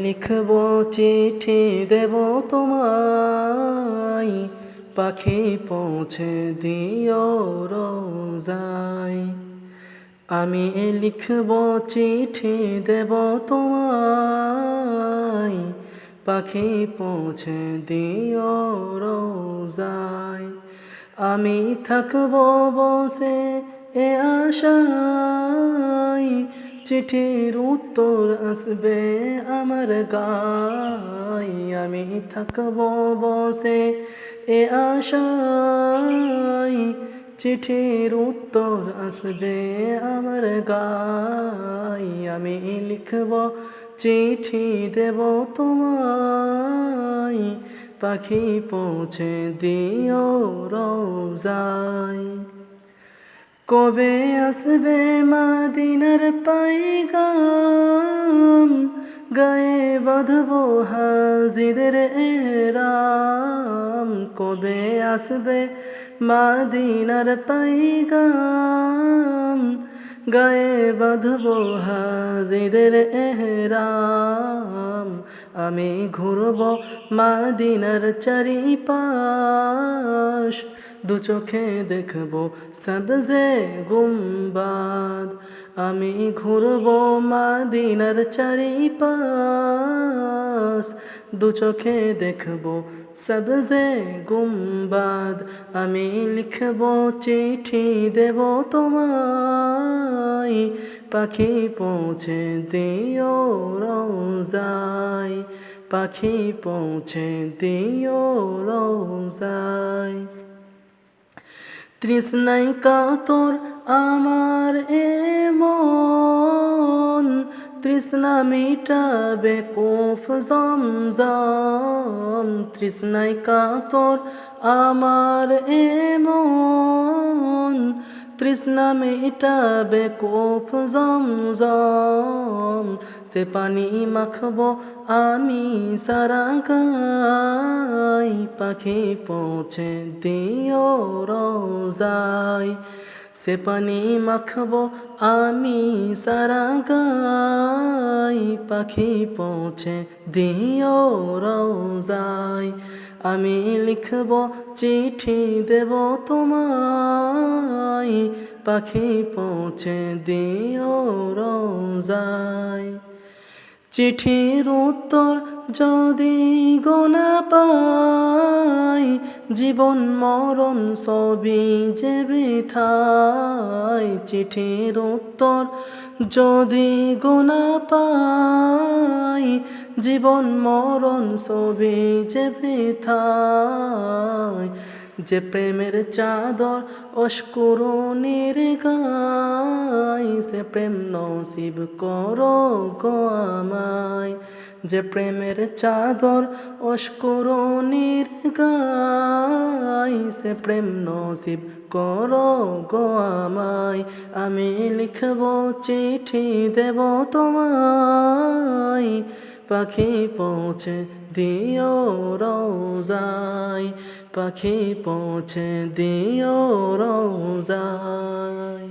লিখব চিঠি দেব তোমায়, পাখি পৌঁছে দিও রোজায়। আমি লিখব চিঠি দেব তোমায়, পাখি পৌঁছে দিও রোজায়। আমি থাকব বসে এ আশায়, চিঠির উত্তর আসবে আমার গায়। আমি থাকব বসে এ আশায়, চিঠির উত্তর আসবে আমার গায়। আমি লিখব চিঠি দেব তোমায়, পাখি পৌঁছে দিও রোজায়। কবে আসবে মদিনার পাইগাম, গায়ে বাঁধবো হাজিদের এহরাম। কবে আসবে মদিনার পাইগাম, গায়ে বাঁধবো হাজিদের এহরাম। আমি ঘুরব মদিনার চারিপাশ, দু চোখে দেখব সবজে গুম্বাদ। আমি ঘুরব মদিনার চারিপাশ, দু চোখে দেখব সবজে গুম্বাদ। আমি লিখব চিঠি দেব তোমায়, পাখি পৌঁছে দিও রোজায়। পাখি পৌঁছে দিও রোজায়। তৃষ্ণায় কাতর আমার এ মন, তৃষ্ণা মিটাবে কোফ জমজম। তৃষ্ণায় কাতর আমার এ মন, তৃষ্ণা মিটাবে কোফ জমজম। সে পানি মাখব আমি সারা গায়, পাখি পৌঁছে দিও রোজায়। সে পানি মাখব আমি সারা গায়, পাখি পৌঁছে দিও রোজায়। আমি লিখব চিঠি দেব তোমায়, পাখি পৌঁছে দিও রোজায়। চিঠির উত্তর যদি গোনা পাই, জীবন মরণ সবই যে বৃথায়। চিঠির উত্তর যদি গোনা পাই, জীবন মরণ সবই যে বৃথায়। যে প্রেমের চাদর অস্কুরুনির গায়, সে প্রেম নসিব করো গো আমায়। যে প্রেমের চাদর অস্কুরুনির গায়, সে প্রেম নসিব করো গো আমায়। আমি লিখব চিঠি দেব তোমায়, পাখি পৌঁছে দিও রোজায়। পাখি পৌঁছে দিও রোজায়।